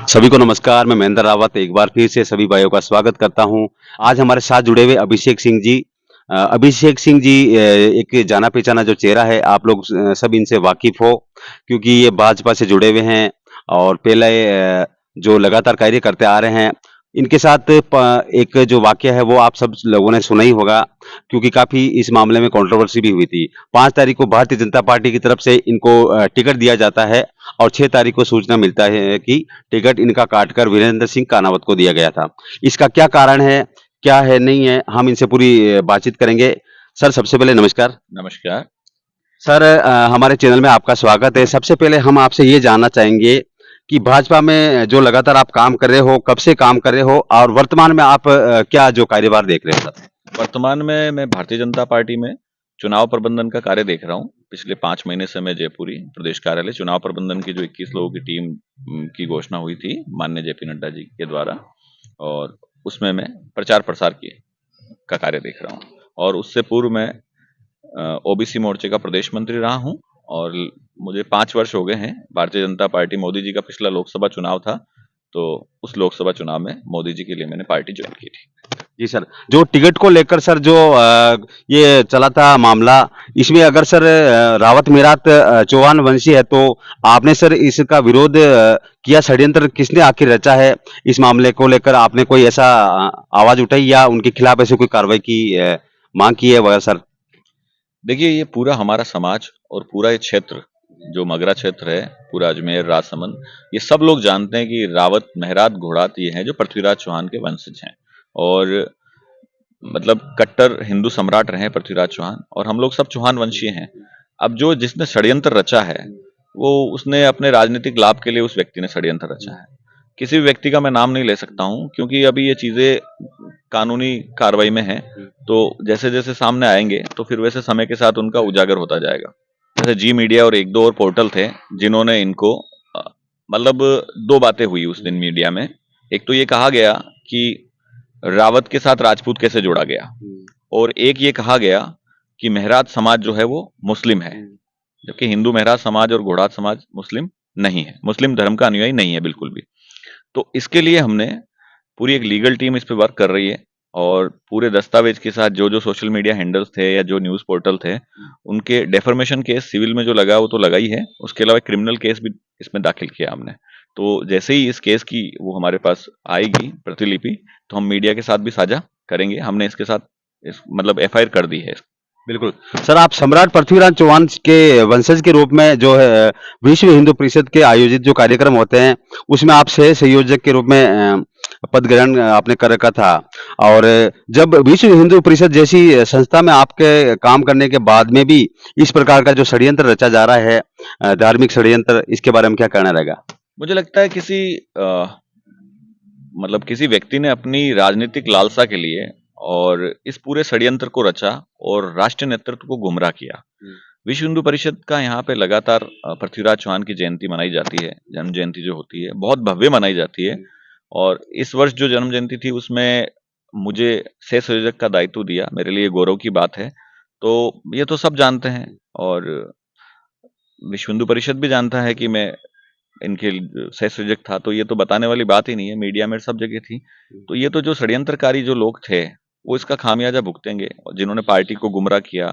सभी को नमस्कार। मैं महेंद्र रावत एक बार फिर से सभी भाइयों का स्वागत करता हूं। आज हमारे साथ जुड़े हुए अभिषेक सिंह जी। अभिषेक सिंह जी एक जाना पहचाना जो चेहरा है, आप लोग सब इनसे वाकिफ हो, क्योंकि ये भाजपा से जुड़े हुए हैं और पहले जो लगातार कार्य करते आ रहे हैं। इनके साथ एक जो वाकया है वो आप सब लोगों ने सुना ही होगा, क्योंकि काफी इस मामले में कंट्रोवर्सी भी हुई थी। 5 तारीख को भारतीय जनता पार्टी की तरफ से इनको टिकट दिया जाता है और 6 तारीख को सूचना मिलता है कि टिकट इनका काटकर वीरेंद्र सिंह कानावत को दिया गया था। इसका क्या कारण है, क्या है, नहीं है, हम इनसे पूरी बातचीत करेंगे। सर, सबसे पहले नमस्कार। नमस्कार। सर, हमारे चैनल में आपका स्वागत है। सबसे पहले हम आपसे ये जानना चाहेंगे कि भाजपा में जो लगातार आप काम कर रहे हो, कब से काम कर रहे हो और वर्तमान में आप क्या जो कार्यभार देख रहे हैं सर? वर्तमान में मैं भारतीय जनता पार्टी में चुनाव प्रबंधन का कार्य देख रहा हूँ। पिछले 5 महीने से मैं जयपुरी प्रदेश कार्यालय चुनाव प्रबंधन की जो 21 लोगों की टीम की घोषणा हुई थी माननीय जेपी नड्डा जी के द्वारा, और उसमें मैं प्रचार प्रसार का कार्य देख रहा हूँ। और उससे पूर्व मैं ओबीसी मोर्चे का प्रदेश मंत्री रहा हूँ, और मुझे 5 वर्ष हो गए हैं भारतीय जनता पार्टी। मोदी जी का पिछला लोकसभा चुनाव था, तो उस लोकसभा चुनाव में मोदी जी के लिए मैंने पार्टी ज्वाइन की थी। जी सर, जो टिकट को लेकर सर जो ये चला था मामला, इसमें अगर सर रावत मेरात चौहान वंशी है, तो आपने सर इसका विरोध किया, षड्यंत्र किसने आखिर रचा है? इस मामले को लेकर आपने कोई ऐसा आवाज उठाई या उनके खिलाफ ऐसी कोई कार्रवाई की मांग की है वह सर? देखिए, ये पूरा हमारा समाज और पूरा ये क्षेत्र जो मगरा क्षेत्र है, पूरा अजमेर, राजसमंद, ये सब लोग जानते हैं कि रावत, मेहरात, घोड़ात ये हैं जो पृथ्वीराज चौहान के वंशज हैं। और मतलब कट्टर हिंदू सम्राट रहे हैं पृथ्वीराज चौहान, और हम लोग सब चौहान वंशीय हैं। अब जो जिसने षड्यंत्र रचा है, वो उसने अपने राजनीतिक लाभ के लिए उस व्यक्ति ने षड्यंत्र रचा है। किसी भी व्यक्ति का मैं नाम नहीं ले सकता हूँ, क्योंकि अभी ये चीजें कानूनी कार्रवाई में हैं। तो जैसे जैसे सामने आएंगे तो फिर वैसे समय के साथ उनका उजागर होता जाएगा। जैसे जी मीडिया और एक दो और पोर्टल थे जिन्होंने इनको मतलब 2 बातें हुई उस दिन मीडिया में। एक तो ये कहा गया कि रावत के साथ राजपूत कैसे जोड़ा गया, और एक ये कहा गया कि मेहरात समाज जो है वो मुस्लिम है, जबकि हिंदू मेहरात समाज और घोड़ात समाज मुस्लिम नहीं है, मुस्लिम धर्म का अनुयायी नहीं है बिल्कुल भी। तो इसके लिए हमने पूरी एक लीगल टीम इस पे वर्क कर रही है, और पूरे दस्तावेज के साथ जो जो सोशल मीडिया हैंडल्स थे या जो न्यूज़ पोर्टल थे, उनके डेफर्मेशन केस सिविल में जो लगा वो तो लगा ही है, उसके अलावा क्रिमिनल केस भी इसमें दाखिल किया हमने। तो जैसे ही इस केस की वो हमारे पास आएगी प्रतिलिपि, तो हम मीडिया के साथ भी साझा करेंगे। हमने इसके साथ मतलब एफआईआर कर दी है। बिल्कुल। सर, आप सम्राट पृथ्वीराज चौहान के वंशज के रूप में जो है विश्व हिंदू परिषद के आयोजित जो कार्यक्रम होते हैं, उसमें आप सह संयोजक के रूप में पद ग्रहण आपने कर रखा था। और जब विश्व हिंदू परिषद जैसी संस्था में आपके काम करने के बाद में भी इस प्रकार का जो षड्यंत्र रचा जा रहा है, धार्मिक षड्यंत्र, इसके बारे में क्या कहना रहेगा? मुझे लगता है किसी मतलब किसी व्यक्ति ने अपनी राजनीतिक लालसा के लिए और इस पूरे षड्यंत्र को रचा और राष्ट्रीय नेतृत्व को गुमराह किया। विश्व हिंदू परिषद का यहाँ पे लगातार पृथ्वीराज चौहान की जयंती मनाई जाती है, जन्म जयंती जो होती है बहुत भव्य मनाई जाती है। और इस वर्ष जो जन्म जयंती थी उसमें मुझे सह संयोजक का दायित्व दिया, मेरे लिए गौरव की बात है। तो ये तो सब जानते हैं, और विश्व हिंदू परिषद भी जानता है कि मैं इनके सह सृजक था, तो ये तो बताने वाली बात ही नहीं है, मीडिया में सब जगह थी। तो ये तो जो षड्यंत्रकारी जो लोग थे वो इसका खामियाजा भुगतेंगे, और जिन्होंने पार्टी को गुमराह किया,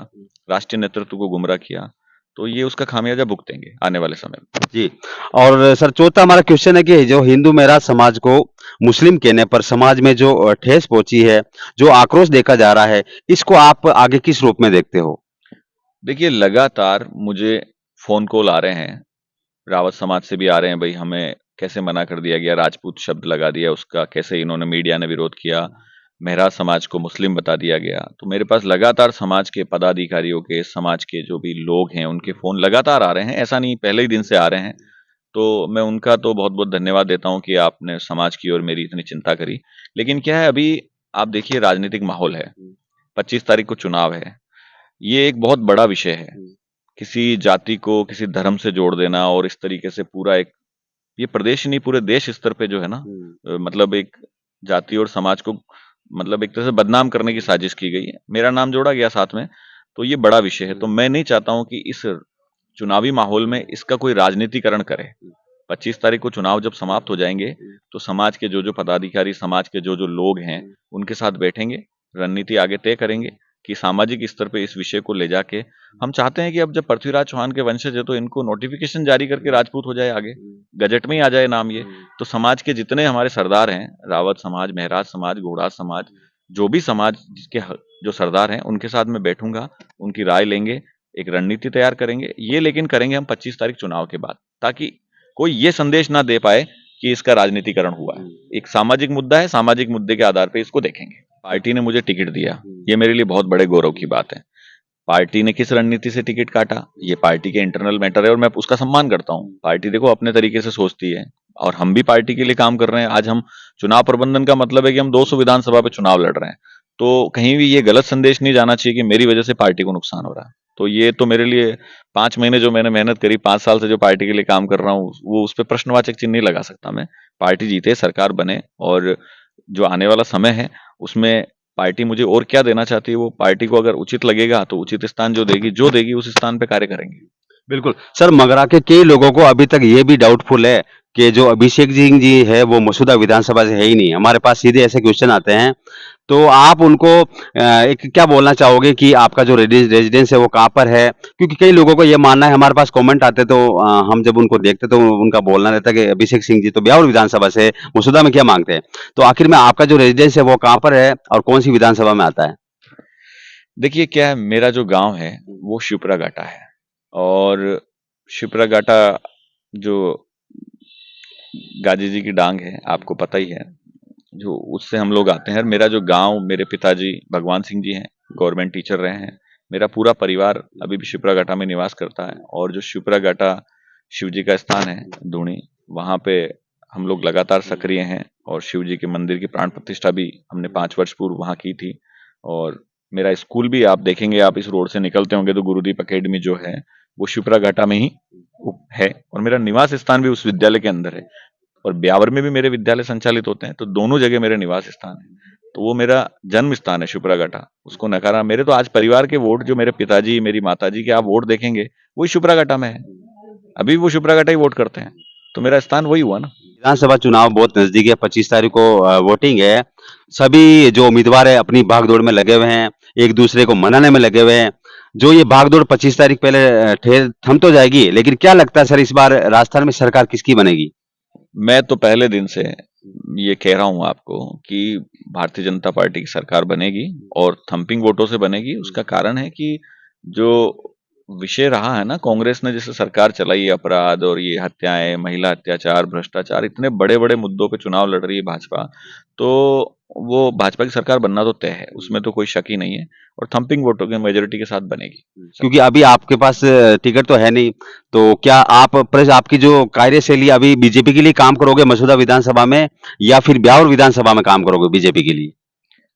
राष्ट्रीय नेतृत्व को गुमराह किया, तो ये उसका खामियाजा भुगतेंगे आने वाले समय में। जी। और सर, चौथा हमारा क्वेश्चन है कि जो हिंदू मेहरात समाज को मुस्लिम कहने पर समाज में जो ठेस पहुंची है, जो आक्रोश देखा जा रहा है, इसको आप आगे किस रूप में देखते हो? देखिए, लगातार मुझे फोन कॉल आ रहे हैं, रावत समाज से भी आ रहे हैं, भाई हमें कैसे मना कर दिया गया, राजपूत शब्द लगा दिया उसका, कैसे इन्होंने मीडिया ने विरोध किया, मेहरात समाज को मुस्लिम बता दिया गया। तो मेरे पास लगातार समाज के पदाधिकारियों के, समाज के जो भी लोग हैं उनके फोन लगातार आ रहे हैं, ऐसा नहीं पहले ही दिन से आ रहे हैं। तो मैं उनका तो बहुत बहुत धन्यवाद देता हूं कि आपने समाज की और मेरी इतनी चिंता करी। लेकिन क्या है, अभी आप देखिए राजनीतिक माहौल है, 25 तारीख को चुनाव है, ये एक बहुत बड़ा विषय है। किसी जाति को किसी धर्म से जोड़ देना और इस तरीके से पूरा एक, ये प्रदेश ही नहीं पूरे देश स्तर पे जो है ना, मतलब एक जाति और समाज को मतलब एक तरह से बदनाम करने की साजिश की गई है, मेरा नाम जोड़ा गया साथ में। तो ये बड़ा विषय है, तो मैं नहीं चाहता हूं कि इस चुनावी माहौल में इसका कोई राजनीतिकरण करे। 25 तारीख को चुनाव जब समाप्त हो जाएंगे तो समाज के जो जो पदाधिकारी, समाज के जो जो लोग हैं, उनके साथ बैठेंगे, रणनीति आगे तय करेंगे कि सामाजिक स्तर पे इस विषय को ले जाके हम चाहते हैं कि अब जब पृथ्वीराज चौहान के वंशज है तो इनको नोटिफिकेशन जारी करके राजपूत हो जाए, आगे गजट में ही आ जाए नाम ये। तो समाज के जितने हमारे सरदार हैं, रावत समाज, मेहराज समाज, घोड़ा समाज, जो भी समाज के जो सरदार हैं, उनके साथ मैं बैठूंगा, उनकी राय लेंगे, एक रणनीति तैयार करेंगे। ये लेकिन करेंगे हम 25 तारीख चुनाव के बाद, ताकि कोई ये संदेश ना दे पाए कि इसका राजनीतिकरण हुआ है। एक सामाजिक मुद्दा है, सामाजिक मुद्दे के आधार पर इसको देखेंगे। पार्टी ने मुझे टिकट दिया, ये मेरे लिए बहुत बड़े गौरव की बात है। पार्टी ने किस रणनीति से टिकट काटा, ये पार्टी के इंटरनल मैटर है और मैं उसका सम्मान करता हूं। पार्टी देखो अपने तरीके से सोचती है और हम भी पार्टी के लिए काम कर रहे हैं। आज हम चुनाव प्रबंधन का मतलब है कि हम 200 विधानसभा पे चुनाव लड़ रहे हैं, तो कहीं भी ये गलत संदेश नहीं जाना चाहिए कि मेरी वजह से पार्टी को नुकसान हो रहा है। तो ये तो मेरे लिए 5 महीने जो मैंने मेहनत करी, 5 साल से जो पार्टी के लिए काम कर रहा हूँ, वो उस पर प्रश्नवाचक चिन्ह नहीं लगा सकता मैं। पार्टी जीते, सरकार बने, और जो आने वाला समय है उसमें पार्टी मुझे और क्या देना चाहती है, वो पार्टी को अगर उचित लगेगा तो उचित स्थान जो देगी उस स्थान पे कार्य करेंगे। बिल्कुल सर, मगरा के कई लोगों को अभी तक ये भी डाउटफुल है कि जो अभिषेक सिंह जी है वो मसूदा विधानसभा से है ही नहीं। हमारे पास सीधे ऐसे क्वेश्चन आते हैं, तो आप उनको एक क्या बोलना चाहोगे कि आपका जो रेजिडेंस है वो कहाँ पर है? क्योंकि कई लोगों को ये मानना है, हमारे पास कमेंट आते तो हम जब उनको देखते तो उनका बोलना रहता है कि अभिषेक सिंह जी तो ब्यावर विधानसभा से, मसूदा में क्या मांगते हैं? तो आखिर में आपका जो रेजिडेंस है वो कहाँ पर है और कौन सी विधानसभा में आता है? देखिए क्या है, मेरा जो गांव है वो शिप्रा घाटा है, और शिप्रा घाटा जो गाजी जी की डांग है, आपको पता ही है, जो उससे हम लोग आते हैं। और मेरा जो गांव, मेरे पिताजी भगवान सिंह जी हैं, गवर्नमेंट टीचर रहे हैं। मेरा पूरा परिवार अभी भी शिप्रा घाटा में निवास करता है, और जो शिप्रा घाटा शिव जी का स्थान है धूणी, वहां पे हम लोग लगातार सक्रिय हैं, और शिव जी के मंदिर की प्राण प्रतिष्ठा भी हमने 5 वर्ष पूर्व वहां की थी। और मेरा स्कूल भी, आप देखेंगे, आप इस रोड से निकलते होंगे तो गुरुदीप अकेडमी जो है वो शिप्रा घाटा में ही है, और मेरा निवास स्थान भी उस विद्यालय के अंदर है। और ब्यावर में भी मेरे विद्यालय संचालित होते हैं, तो दोनों जगह मेरे निवास स्थान है। तो वो मेरा जन्म स्थान है शिप्रा घाटा, उसको नकारा। मेरे तो आज परिवार के वोट, जो मेरे पिताजी, मेरी माताजी के आप वोट देखेंगे, वही शिप्रा घाटा में है। अभी वो शिप्रा घाटा ही वोट करते हैं, तो मेरा स्थान वही हुआ ना। विधानसभा चुनाव बहुत नजदीक है, 25 तारीख को वोटिंग है। सभी जो उम्मीदवार है अपनी भागदौड़ में लगे हुए हैं, एक दूसरे को मनाने में लगे हुए हैं। जो ये भागदौड़ 25 तारीख पहले ठेर थम तो जाएगी, लेकिन क्या लगता है सर, इस बार राजस्थान में सरकार किसकी बनेगी? मैं तो पहले दिन से ये कह रहा हूं आपको कि भारतीय जनता पार्टी की सरकार बनेगी, और थंपिंग वोटों से बनेगी। उसका कारण है कि जो विषय रहा है ना, कांग्रेस ने जैसे सरकार चलाई, अपराध और ये हत्याएं, महिला अत्याचार, भ्रष्टाचार, इतने बड़े बड़े मुद्दों पे चुनाव लड़ रही है भाजपा, तो वो भाजपा की सरकार बनना तो तय है, उसमें तो कोई शक ही नहीं है, और थंपिंग वोटों की मेजोरिटी के साथ बनेगी। क्योंकि अभी आपके पास टिकट तो है नहीं, तो क्या आप प्रेस आपकी जो कार्यशैली अभी बीजेपी के लिए काम करोगे मसूदा विधानसभा में, या फिर ब्यावर विधानसभा में काम करोगे बीजेपी के लिए?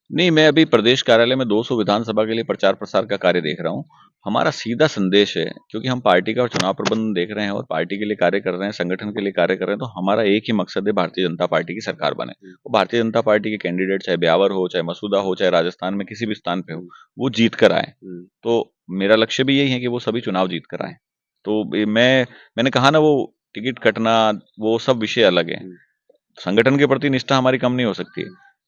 नहीं, मैं अभी प्रदेश कार्यालय में 200 विधानसभा के लिए प्रचार प्रसार का कार्य देख रहा हूँ। हमारा सीधा संदेश है, क्योंकि हम पार्टी का चुनाव प्रबंधन देख रहे हैं और पार्टी के लिए कार्य कर रहे हैं, संगठन के लिए कार्य कर रहे हैं, तो हमारा एक ही मकसद है, भारतीय जनता पार्टी की सरकार बने। वो भारतीय जनता पार्टी के कैंडिडेट चाहे ब्यावर हो, चाहे मसूदा हो, चाहे राजस्थान में किसी भी स्थान पे हो, वो जीत कर आए। तो मेरा लक्ष्य भी यही है कि वो सभी चुनाव जीत कर आए। तो मैंने कहा ना, वो टिकट कटना वो सब विषय अलग है। संगठन के प्रति निष्ठा हमारी कम नहीं हो सकती है।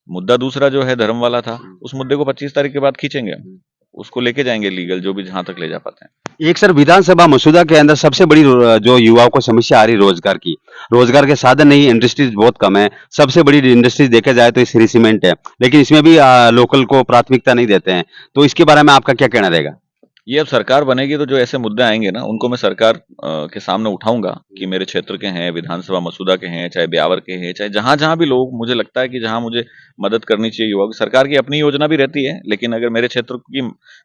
मुद्दा दूसरा जो है धर्म वाला था, उस मुद्दे को 25 तारीख के बाद खींचेंगे हम, उसको लेके जाएंगे लीगल, जो भी जहां तक ले जा पाते हैं। एक सर, विधानसभा मसूदा के अंदर सबसे बड़ी जो युवाओं को समस्या आ रही रोजगार की, रोजगार के साधन नहीं, इंडस्ट्रीज बहुत कम है। सबसे बड़ी इंडस्ट्रीज देखा जाए तो श्री सीमेंट है, लेकिन इसमें भी लोकल को प्राथमिकता नहीं देते हैं। तो इसके बारे में आपका क्या कहना रहेगा? ये अब सरकार बनेगी तो जो ऐसे मुद्दे आएंगे ना, उनको मैं सरकार के सामने उठाऊंगा कि मेरे क्षेत्र के हैं, विधानसभा मसूदा के हैं, चाहे ब्यावर के हैं, चाहे जहां जहां भी लोग, मुझे लगता है कि जहां मुझे मदद करनी चाहिए युवाओं की, सरकार की अपनी योजना भी रहती है, लेकिन अगर मेरे क्षेत्र की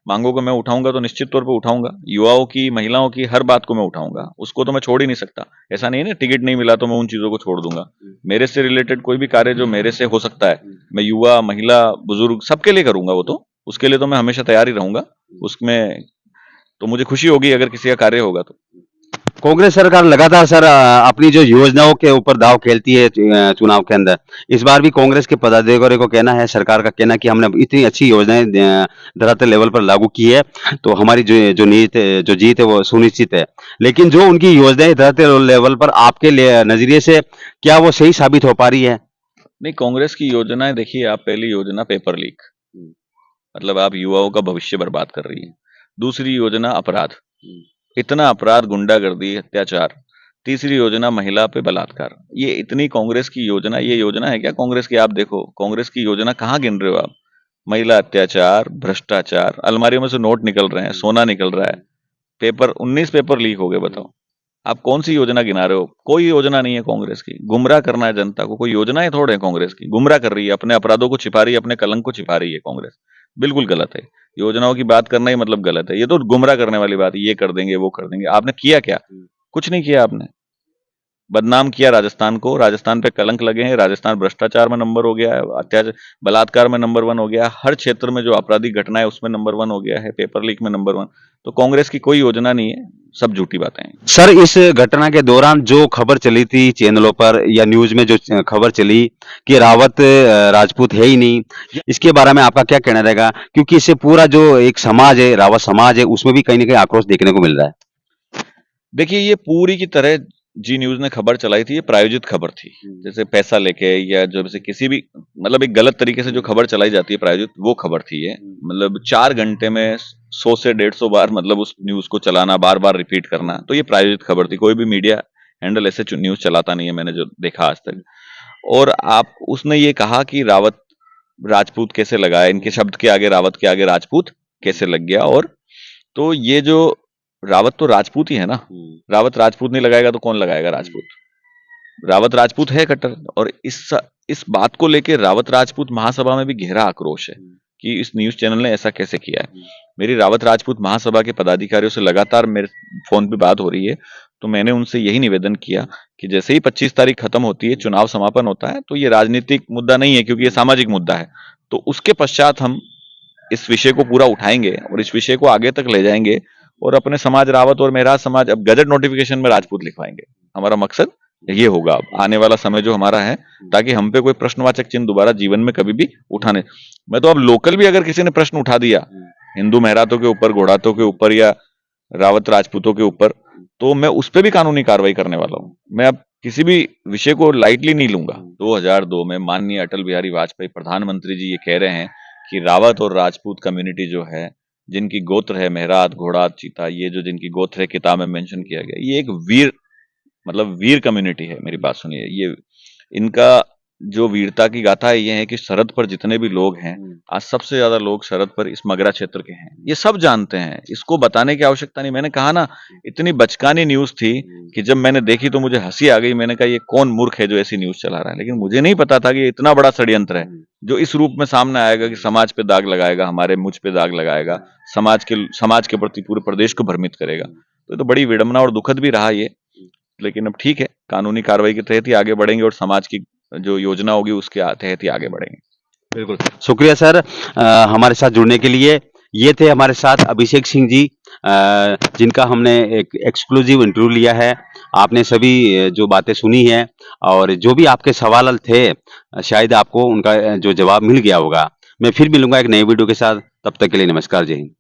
मांगों को मैं उठाऊंगा तो निश्चित तौर पर उठाऊंगा। युवाओं की, महिलाओं की, हर बात को मैं उठाऊंगा, उसको तो मैं छोड़ ही नहीं सकता। ऐसा नहीं है ना, टिकट नहीं मिला तो मैं उन चीजों को छोड़ दूंगा। मेरे से रिलेटेड कोई भी कार्य जो मेरे से हो सकता है, मैं युवा, महिला, बुजुर्ग सबके लिए करूंगा। वो तो उसके लिए तो मैं हमेशा तैयार ही रहूंगा। उसमें तो मुझे खुशी होगी अगर किसी का कार्य होगा तो। कांग्रेस सरकार लगातार सर अपनी जो योजनाओं के ऊपर दांव खेलती है चुनाव के अंदर। इस बार भी कांग्रेस के पदाधिकारियों को कहना है, सरकार का कहना है कि हमने इतनी अच्छी योजनाएं धरातल लेवल पर लागू की है, तो हमारी जो जीत है वो सुनिश्चित है। लेकिन जो उनकी योजनाएं धरातल लेवल पर आपके नजरिए से क्या वो सही साबित हो पा रही है? नहीं, कांग्रेस की योजनाएं देखिए, आप पहली योजना पेपर लीक, मतलब आप युवाओं का भविष्य बर्बाद कर रही है। दूसरी योजना अपराध, इतना अपराध, गुंडागर्दी, अत्याचार। तीसरी योजना महिला पे बलात्कार। ये इतनी कांग्रेस की योजना, ये योजना है क्या कांग्रेस की? आप देखो कांग्रेस की योजना कहाँ गिन रहे हो आप? महिला अत्याचार, भ्रष्टाचार, अलमारियों में से नोट निकल रहे हैं, सोना निकल रहा है, पेपर 19 पेपर लीक हो गए। बताओ आप कौन सी योजना गिना रहे हो? कोई योजना नहीं है कांग्रेस की। गुमराह करना है जनता को, कोई योजनाएं थोड़े हैं कांग्रेस की। गुमराह कर रही है, अपने अपराधों को छिपा रही है, अपने कलंक को छिपा रही है कांग्रेस। बिल्कुल गलत है। योजनाओं की बात करना ही मतलब गलत है। ये तो गुमराह करने वाली बात है, ये कर देंगे वो कर देंगे। आपने किया क्या? कुछ नहीं किया आपने। बदनाम किया राजस्थान को, राजस्थान पे कलंक लगे हैं। राजस्थान भ्रष्टाचार में नंबर हो गया है, अत्याचार बलात्कार में नंबर 1 हो गया है, हर क्षेत्र में जो आपराधिक घटना है उसमें नंबर 1 हो गया है, पेपर लीक में नंबर 1। तो कांग्रेस की कोई योजना नहीं है, सब झूठी बातें हैं। सर इस घटना के दौरान जो खबर चली थी चैनलों पर या न्यूज में जो खबर चली कि रावत राजपूत है ही नहीं, इसके बारे में आपका क्या कहना रहेगा? क्योंकि इससे पूरा जो एक समाज है, रावत समाज है, उसमें भी कहीं ना कहीं आक्रोश देखने को मिल रहा है। देखिए, ये पूरी की तरह जी न्यूज ने खबर चलाई थी, ये प्रायोजित खबर थी। जैसे पैसा लेके या जो जैसे किसी भी मतलब एक गलत तरीके से जो खबर चलाई जाती है प्रायोजित, वो खबर थी ये। मतलब 4 घंटे में 100 से 150 बार मतलब उस न्यूज को चलाना, बार बार रिपीट करना, तो ये प्रायोजित खबर थी। कोई भी मीडिया हैंडल ऐसे न्यूज चलाता नहीं है, मैंने जो देखा आज तक। और आप उसने ये कहा कि रावत राजपूत कैसे लगाया, इनके शब्द के आगे रावत के आगे राजपूत कैसे लग गया। और तो ये जो रावत तो राजपूत ही है ना, रावत राजपूत नहीं लगाएगा तो कौन लगाएगा? राजपूत, रावत राजपूत है कट्टर। और इस बात को लेकर रावत राजपूत महासभा में भी गहरा आक्रोश है कि इस न्यूज चैनल ने ऐसा कैसे किया है। मेरी रावत राजपूत महासभा के पदाधिकारियों से लगातार मेरे फोन पे बात हो रही है, तो मैंने उनसे यही निवेदन किया कि जैसे ही 25 तारीख खत्म होती है, चुनाव समापन होता है, तो ये राजनीतिक मुद्दा नहीं है क्योंकि ये सामाजिक मुद्दा है। तो उसके पश्चात हम इस विषय को पूरा उठाएंगे और इस विषय को आगे तक ले जाएंगे और अपने समाज रावत और मेहराज समाज अब गजट नोटिफिकेशन में राजपूत लिखवाएंगे। हमारा मकसद ये होगा अब आने वाला समय जो हमारा है, ताकि हम पे कोई प्रश्नवाचक चिन्ह दोबारा जीवन में कभी भी उठाने। मैं तो अब लोकल भी अगर किसी ने प्रश्न उठा दिया हिंदू मेहरातों के ऊपर, घोड़ातों के ऊपर या रावत राजपूतों के ऊपर, तो मैं उस पर भी कानूनी कार्रवाई करने वाला हूं। मैं अब किसी भी विषय को लाइटली नहीं लूंगा। 2002 में माननीय अटल बिहारी वाजपेयी प्रधानमंत्री जी ये कह रहे हैं कि रावत और राजपूत कम्युनिटी जो है, जिनकी गोत्र है मेहरात, घोड़ात, चीता, ये जो जिनकी गोत्र है किताब में मेंशन किया गया, ये एक वीर मतलब वीर कम्युनिटी है। मेरी बात सुनिए, ये इनका जो वीरता की गाथा है ये है कि सरहद पर जितने भी लोग हैं, आज सबसे ज्यादा लोग सरहद पर इस मगरा क्षेत्र के हैं। ये सब जानते हैं, इसको बताने की आवश्यकता नहीं। मैंने कहा ना, इतनी बचकानी न्यूज थी कि जब मैंने देखी तो मुझे हंसी आ गई। मैंने कहा ये कौन मूर्ख है जो ऐसी न्यूज चला रहा है। लेकिन मुझे नहीं पता था कि ये इतना बड़ा षड्यंत्र है जो इस रूप में सामने आएगा कि समाज पे दाग लगाएगा, हमारे मुझ पे दाग लगाएगा, समाज के प्रति पूरे प्रदेश को भ्रमित करेगा। तो ये तो बड़ी विडंबना और दुखद भी रहा ये। लेकिन अब ठीक है, कानूनी कार्रवाई के तहत ही आगे बढ़ेंगे और समाज की जो योजना होगी उसके तहत ही आगे बढ़ेंगे। बिल्कुल, शुक्रिया सर हमारे साथ जुड़ने के लिए। ये थे हमारे साथ अभिषेक सिंह जी, जिनका हमने एक एक्सक्लूसिव इंटरव्यू लिया है। आपने सभी जो बातें सुनी हैं और जो भी आपके सवाल थे, शायद आपको उनका जो जवाब मिल गया होगा। मैं फिर मिलूंगा एक नई वीडियो के साथ, तब तक के लिए नमस्कार, जय हिंद।